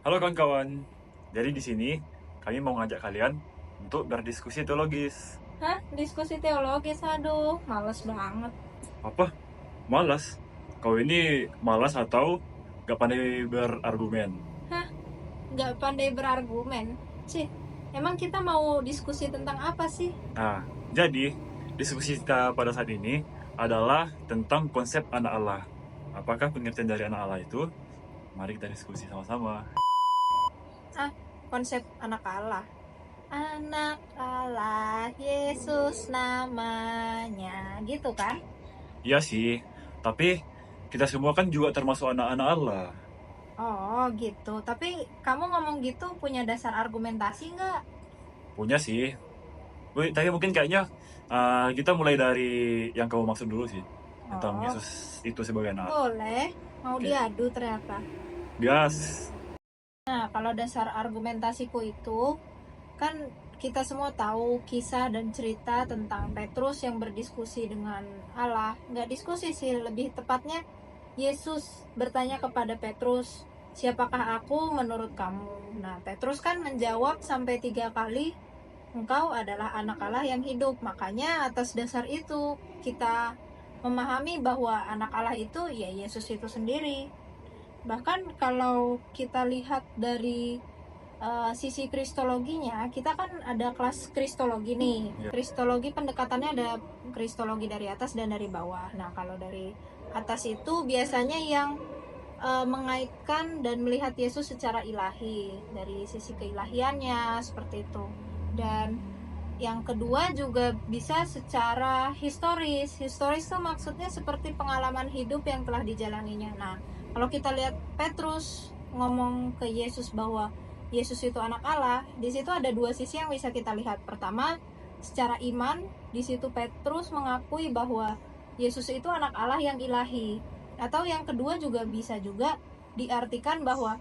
Halo kawan-kawan. Jadi di sini kami mau ngajak kalian untuk berdiskusi teologis. Hah? Diskusi teologis? Aduh, males banget. Apa? Malas? Kau ini malas atau gak pandai berargumen? Hah? Nggak pandai berargumen? Cih, emang kita mau diskusi tentang apa sih? Nah, jadi diskusi kita pada saat ini adalah tentang konsep anak Allah. Apakah pengertian dari anak Allah itu? Mari kita diskusi sama-sama. Ah, konsep anak Allah. Anak Allah, Yesus namanya. Gitu kan? Iya sih, tapi kita semua kan juga termasuk anak-anak Allah. Oh, gitu. Tapi kamu ngomong gitu punya dasar argumentasi nggak? Punya sih. Tapi mungkin kayaknya kita mulai dari yang kamu maksud dulu sih, tentang Oh, Yesus itu sebagai anak. boleh. Mau Oke, diadu ternyata. bias. Nah, kalau dasar argumentasiku itu, kan kita semua tahu kisah dan cerita tentang Petrus yang berdiskusi dengan Allah. Nggak diskusi sih, lebih tepatnya Yesus bertanya kepada Petrus, siapakah aku menurut kamu? Nah, Petrus kan menjawab sampai 3 kali, engkau adalah anak Allah yang hidup. Makanya atas dasar itu kita memahami bahwa anak Allah itu ya Yesus itu sendiri. Bahkan kalau kita lihat dari sisi kristologinya, kita kan ada kelas kristologi nih. Ya. Kristologi pendekatannya ada kristologi dari atas dan dari bawah. Nah, kalau dari atas itu biasanya yang mengaitkan dan melihat Yesus secara ilahi, dari sisi keilahiannya seperti itu. Dan yang kedua juga bisa secara historis. Historis itu maksudnya seperti pengalaman hidup yang telah dijalaninya. Nah, kalau kita lihat Petrus ngomong ke Yesus bahwa Yesus itu anak Allah, di situ ada dua sisi yang bisa kita lihat. Pertama, secara iman, di situ Petrus mengakui bahwa Yesus itu anak Allah yang ilahi. Atau yang kedua juga bisa juga diartikan bahwa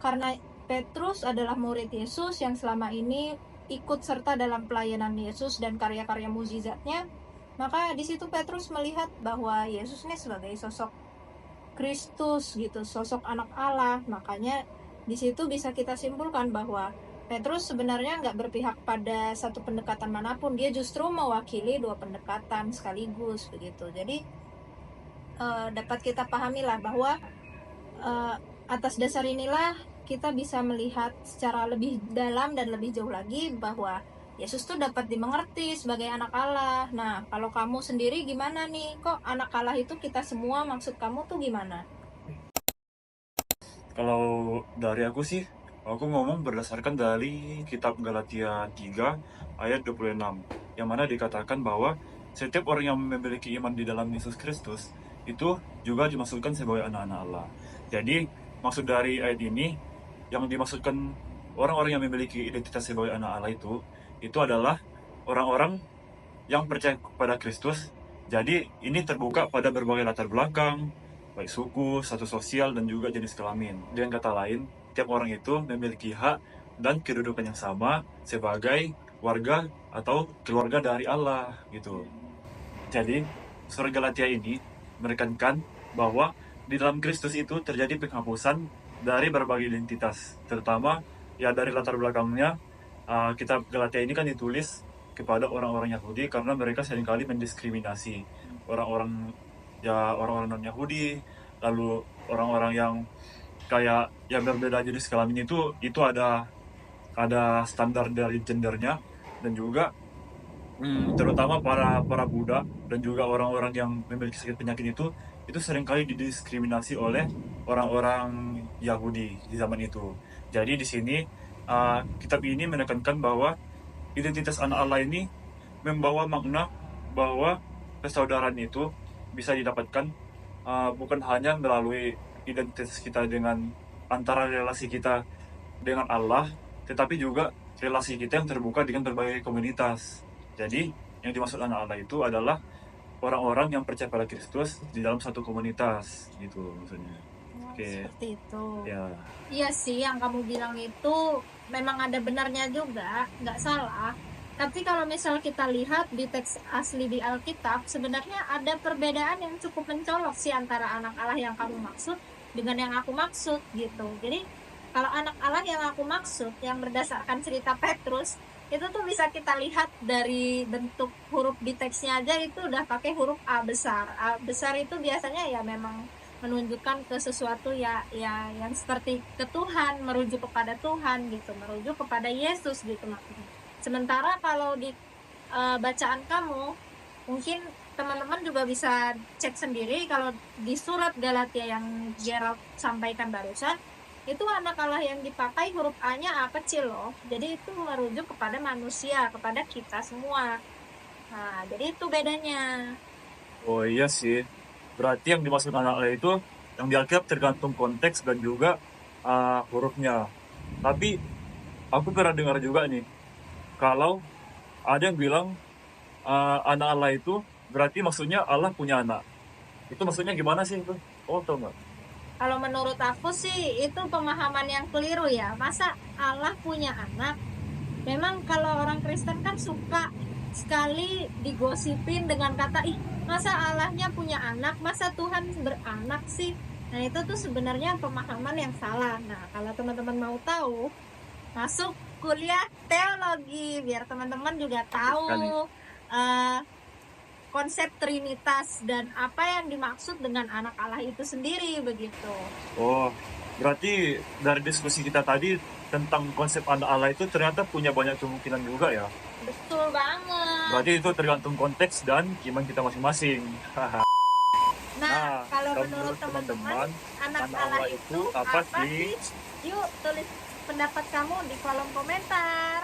karena Petrus adalah murid Yesus yang selama ini ikut serta dalam pelayanan Yesus dan karya-karya mukjizatnya, maka di situ Petrus melihat bahwa Yesus ini sebagai sosok Kristus gitu, sosok anak Allah. Makanya di situ bisa kita simpulkan bahwa Petrus sebenarnya nggak berpihak pada satu pendekatan manapun, dia justru mewakili dua pendekatan sekaligus begitu. Jadi dapat kita pahami lah bahwa atas dasar inilah kita bisa melihat secara lebih dalam dan lebih jauh lagi bahwa Yesus tuh dapat dimengerti sebagai anak Allah. Nah, kalau kamu sendiri gimana nih? Kok anak Allah itu kita semua, maksud kamu tuh gimana? Kalau dari aku sih, aku ngomong berdasarkan dari kitab Galatia 3 ayat 26, yang mana dikatakan bahwa setiap orang yang memiliki iman di dalam Yesus Kristus itu juga dimaksudkan sebagai anak-anak Allah. Jadi maksud dari ayat ini, yang dimaksudkan orang-orang yang memiliki identitas sebagai anak Allah itu adalah orang-orang yang percaya kepada Kristus. Jadi ini terbuka pada berbagai latar belakang, baik suku, status sosial, dan juga jenis kelamin. Dengan kata lain, tiap orang itu memiliki hak dan kedudukan yang sama sebagai warga atau keluarga dari Allah gitu. Jadi, surat Galatia ini menekankan bahwa di dalam Kristus itu terjadi penghapusan dari berbagai identitas, terutama ya dari latar belakangnya. Kitab Galatia ini kan ditulis kepada orang-orang Yahudi karena mereka seringkali mendiskriminasi orang-orang, ya orang-orang non Yahudi, lalu orang-orang yang kayak yang berbeda jenis kelamin itu ada standar dari gendernya, dan juga terutama para para budak dan juga orang-orang yang memiliki sakit penyakit itu seringkali didiskriminasi oleh orang-orang Yahudi di zaman itu. Jadi di sini kitab ini menekankan bahwa identitas anak Allah ini membawa makna bahwa persaudaraan itu bisa didapatkan bukan hanya melalui identitas kita dengan antara relasi kita dengan Allah, tetapi juga relasi kita yang terbuka dengan berbagai komunitas. Jadi, yang dimaksud anak Allah itu adalah orang-orang yang percaya pada Kristus di dalam satu komunitas, gitu maksudnya. Oke, Seperti itu. ya. Iya sih, yang kamu bilang itu memang ada benarnya juga, nggak salah. Tapi kalau misal kita lihat di teks asli di Alkitab, sebenarnya ada perbedaan yang cukup mencolok sih antara anak Allah yang kamu maksud dengan yang aku maksud gitu. Jadi Kalau anak Allah yang aku maksud, yang berdasarkan cerita Petrus, itu tuh bisa kita lihat dari bentuk huruf di teksnya aja itu udah pakai huruf A besar. A besar itu biasanya ya memang menunjukkan ke sesuatu ya yang seperti ke Tuhan, merujuk kepada Tuhan gitu, merujuk kepada Yesus gitu maksudnya. Sementara kalau di bacaan kamu, mungkin teman-teman juga bisa cek sendiri kalau di surat Galatia yang Gerald sampaikan barusan, itu anak Allah yang dipakai huruf A-nya A kecil loh. Jadi itu merujuk kepada manusia, kepada kita semua. Nah, jadi itu bedanya. Oh iya sih, berarti yang dimaksud anak Allah itu yang di Alkitab tergantung konteks dan juga hurufnya. Tapi aku pernah dengar juga nih, kalau ada yang bilang anak Allah itu berarti maksudnya Allah punya anak. Itu maksudnya gimana sih itu? Oh, tau nggak? Kalau menurut aku sih itu pemahaman yang keliru ya. Masa Allah punya anak? Memang kalau orang Kristen kan suka sekali digosipin dengan kata, ih masa Allahnya punya anak, masa Tuhan beranak sih. Nah itu tuh sebenarnya pemahaman yang salah. Nah kalau teman-teman mau tahu, masuk kuliah teologi biar teman-teman juga Sekali. tahu konsep Trinitas dan apa yang dimaksud dengan anak Allah itu sendiri begitu. Oh, berarti dari diskusi kita tadi tentang konsep anak Allah itu ternyata punya banyak kemungkinan juga ya. Betul banget. Berarti itu tergantung konteks dan iman kita masing-masing. Nah, kalau kalau menurut teman-teman, anak Allah itu apa sih? Yuk tulis pendapat kamu di kolom komentar.